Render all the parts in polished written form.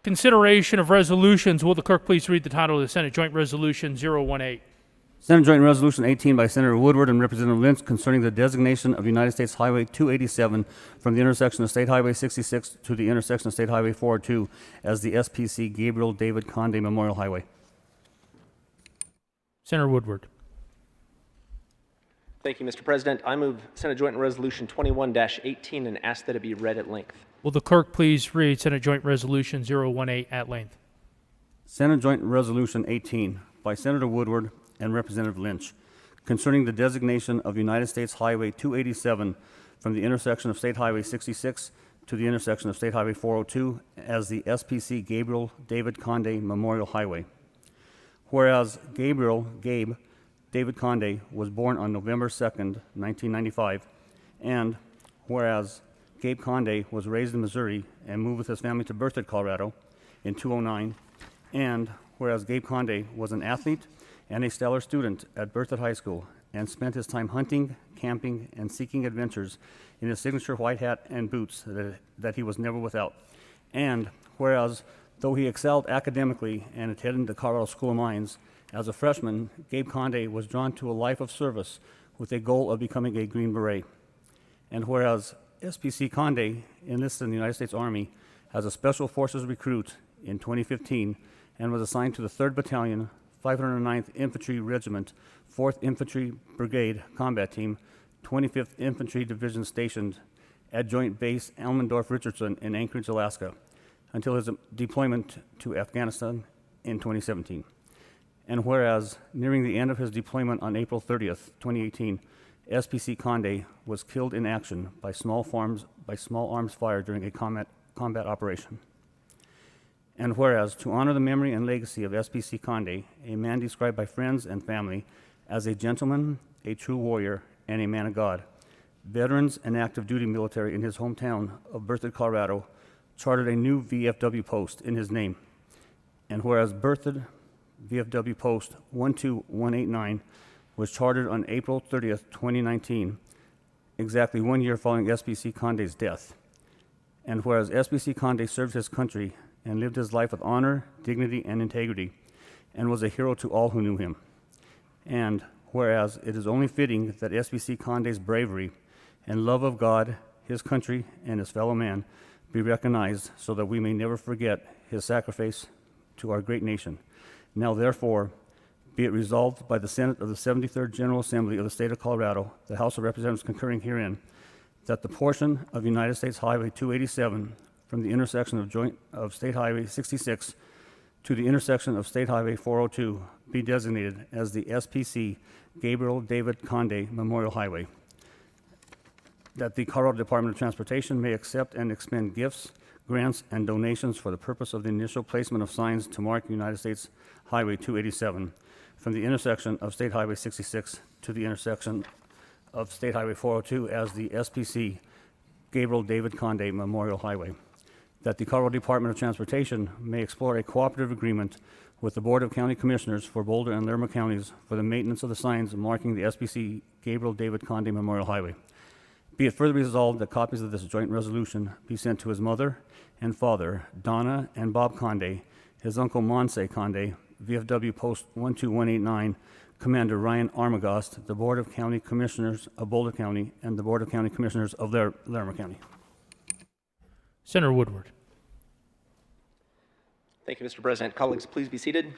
Consideration of resolutions. Will the clerk please read the title of the Senate Joint Resolution 018? Senate Joint Resolution 18 by Senator Woodward and Representative Lynch concerning the designation of United States Highway 287 from the intersection of State Highway 66 to the intersection of State Highway 402 as the SPC Gabriel David Conde Memorial Highway. Senator Woodward. Thank you, Mr. President. I move Senate Joint Resolution 21-18 and ask that it be read at length. Will the clerk please read Senate Joint Resolution 018 at length? Senate Joint Resolution 18 by Senator Woodward and Representative Lynch concerning the designation of United States Highway 287 from the intersection of State Highway 66 to the intersection of State Highway 402 as the SPC Gabriel David Conde Memorial Highway. Whereas Gabe David Conde was born on November 2nd, 1995, and whereas Gabe Conde was raised in Missouri and moved with his family to Berthoud, Colorado in 2009, and whereas Gabe Conde was an athlete and a stellar student at Berthoud High School and spent his time hunting, camping, and seeking adventures in his signature white hat and boots that he was never without. And whereas, though he excelled academically and attended the Colorado School of Mines, as a freshman, Gabe Conde was drawn to a life of service with a goal of becoming a Green Beret. And whereas SPC Conde enlisted in the United States Army as a Special Forces recruit in 2015 and was assigned to the 3rd Battalion, 509th Infantry Regiment, 4th Infantry Brigade Combat Team, 25th Infantry Division stationed at Joint Base Elmendorf-Richardson in Anchorage, Alaska, until his deployment to Afghanistan in 2017. And whereas, nearing the end of his deployment on April 30th, 2018, SPC Conde was killed in action by small arms fire during a combat operation. And whereas, to honor the memory and legacy of SPC Conde, a man described by friends and family as a gentleman, a true warrior, and a man of God, veterans and active duty military in his hometown of Berthoud, Colorado, chartered a new VFW post in his name. And whereas Berthoud VFW Post 12189 was chartered on April 30th, 2019, exactly 1 year following SPC Conde's death. And whereas SPC Conde served his country and lived his life with honor, dignity, and integrity, and was a hero to all who knew him. And whereas it is only fitting that SPC Conde's bravery and love of God, his country, and his fellow man be recognized so that we may never forget his sacrifice to our great nation. Now, therefore, be it resolved by the Senate of the 73rd General Assembly of the State of Colorado, the House of Representatives concurring herein, that the portion of United States Highway 287 from the intersection of State Highway 66 to the intersection of State Highway 402 be designated as the SPC Gabriel David Conde Memorial Highway. That the Colorado Department of Transportation may accept and expend gifts, grants, and donations for the purpose of the initial placement of signs to mark United States Highway 287 from the intersection of State Highway 66 to the intersection of State Highway 402 as the SPC Gabriel David Conde Memorial Highway. That the Colorado Department of Transportation may explore a cooperative agreement with the Board of County Commissioners for Boulder and Larimer counties for the maintenance of the signs marking the SPC Gabriel David Conde Memorial Highway. Be it further resolved that copies of this joint resolution be sent to his mother and father, Donna and Bob Conde, his uncle Monse Conde, VFW Post 12189, Commander Ryan Armagost, the Board of County Commissioners of Boulder County, and the Board of County Commissioners of Larimer County. Senator Woodward. Thank you, Mr. President. Colleagues, please be seated.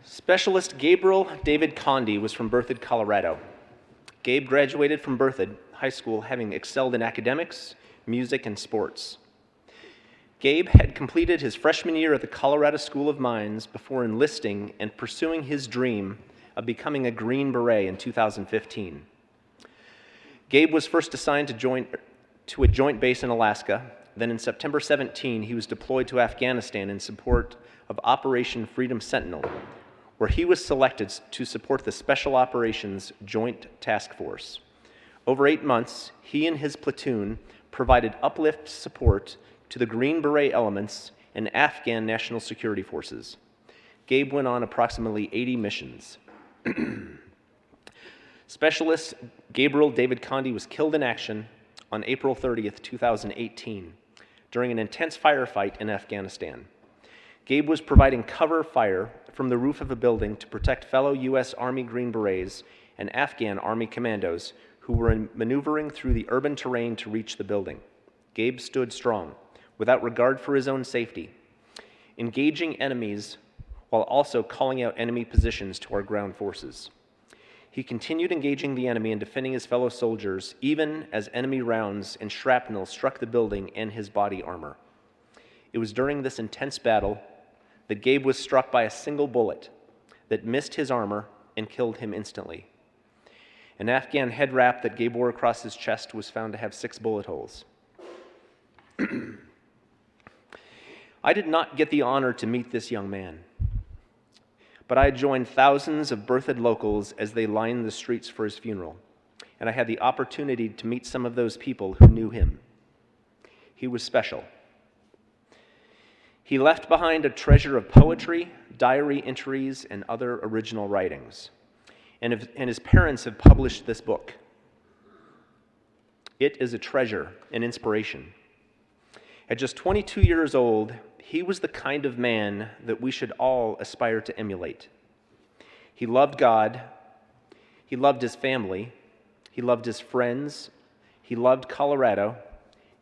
Specialist Gabriel David Conde was from Berthoud, Colorado. Gabe graduated from Berthoud High School having excelled in academics, music, and sports. Gabe had completed his freshman year at the Colorado School of Mines before enlisting and pursuing his dream of becoming a Green Beret in 2015. Gabe was first assigned to a joint base in Alaska. Then in September 17, he was deployed to Afghanistan in support of Operation Freedom Sentinel, where he was selected to support the Special Operations Joint Task Force. Over 8 months, he and his platoon provided uplift support to the Green Beret elements and Afghan National Security Forces. Gabe went on approximately 80 missions. Specialist Gabriel David Conde was killed in action on April 30th, 2018, during an intense firefight in Afghanistan. Gabe was providing cover fire from the roof of a building to protect fellow U.S. Army Green Berets and Afghan Army commandos who were maneuvering through the urban terrain to reach the building. Gabe stood strong, without regard for his own safety, engaging enemies while also calling out enemy positions to our ground forces. He continued engaging the enemy and defending his fellow soldiers, even as enemy rounds and shrapnel struck the building and his body armor. It was during this intense battle that Gabe was struck by a single bullet that missed his armor and killed him instantly. An Afghan head wrap that Gabe wore across his chest was found to have 6 bullet holes. I did not get the honor to meet this young man, but I joined thousands of Berthoud locals as they lined the streets for his funeral, and I had the opportunity to meet some of those people who knew him. He was special. He left behind a treasure of poetry, diary entries, and other original writings, and his parents have published this book. It is a treasure, an inspiration. At just 22 years old, he was the kind of man that we should all aspire to emulate. He loved God, he loved his family, he loved his friends, he loved Colorado,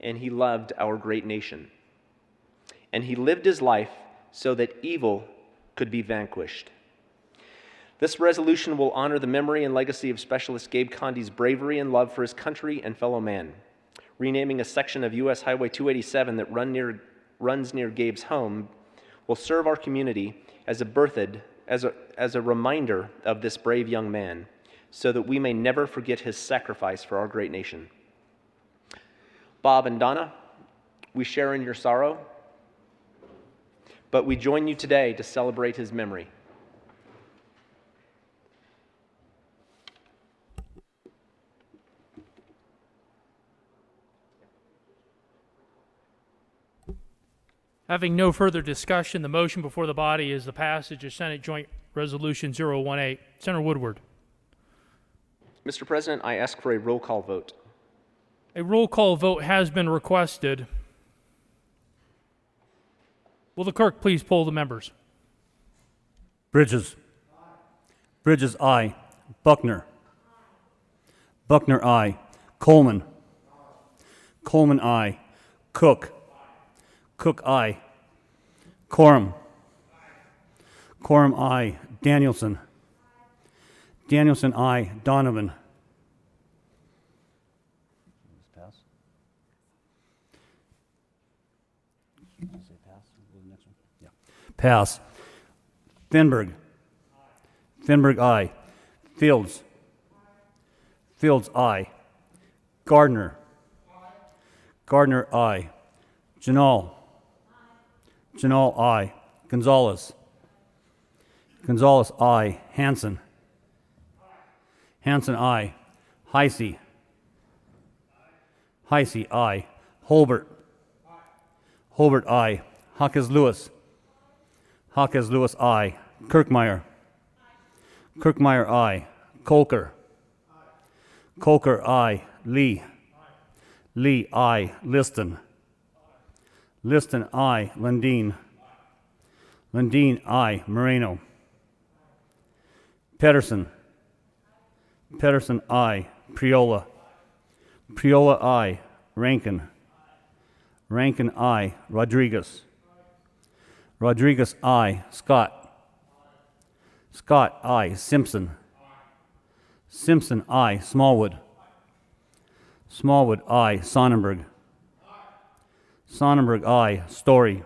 and he loved our great nation. And he lived his life so that evil could be vanquished. This resolution will honor the memory and legacy of Specialist Gabe Conde's bravery and love for his country and fellow man, renaming a section of U.S. Highway 287 that runs near Gabe's home will serve our community as a reminder of this brave young man, so that we may never forget his sacrifice for our great nation. Bob and Donna, we share in your sorrow, but we join you today to celebrate his memory. Having no further discussion, the motion before the body is the passage of Senate Joint Resolution 018. Senator Woodward. Mr. President, I ask for a roll call vote. A roll call vote has been requested. Will the clerk please poll the members? Bridges. Bridges, aye. Buckner. Buckner, aye. Coleman. Coleman, aye. Cook. Cook, aye. Coram. Coram, aye. Danielson. Danielson, aye. Donovan. Pass. Say pass. Go to the next one. Yeah. Pass. Finberg. Finberg, aye. Fields. Fields, aye. Gardner. Gardner, aye. Janal. Janal, aye. Gonzalez. Gonzalez, aye. Hanson. Hanson, aye. Heisey. Heisey, aye. Holbert. Holbert, aye. Hawkes Lewis. Hawkes Lewis, aye. Kirkmeyer. Kirkmeyer, aye. Colker. Colker, aye. Lee. Lee, aye. Liston. Liston, aye. Lundeen. Lundeen, aye. Moreno. Pedersen. Pedersen, aye. Priola. Priola, aye. Rankin. Rankin, aye. Rodriguez. Rodriguez, aye. Scott. Scott, aye. Simpson. Simpson, aye. Smallwood. Smallwood, aye. Sonnenberg. Sonnenberg, aye. Story.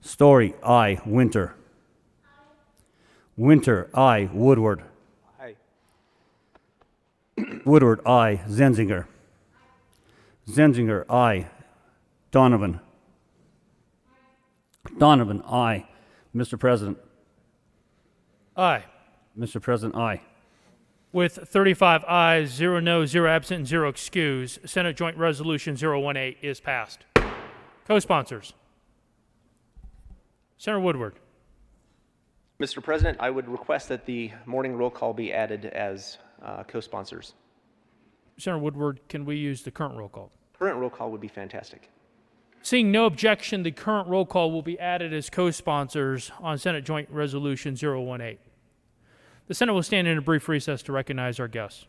Story, aye. Winter. Winter, aye. Woodward. Aye. Woodward, aye. Zenzinger. Zenzinger, aye. Donovan. Donovan, aye. Mr. President. Aye. Mr. President, aye. With 35 ayes, 0 no, 0 absent, and 0 excuse, Senate Joint Resolution 018 is passed. Co-sponsors. Senator Woodward. Mr. President, I would request that the morning roll call be added as co-sponsors. Senator Woodward, can we use the current roll call? Current roll call would be fantastic. Seeing no objection, the current roll call will be added as co-sponsors on Senate Joint Resolution 018. The Senate will stand in a brief recess to recognize our guests.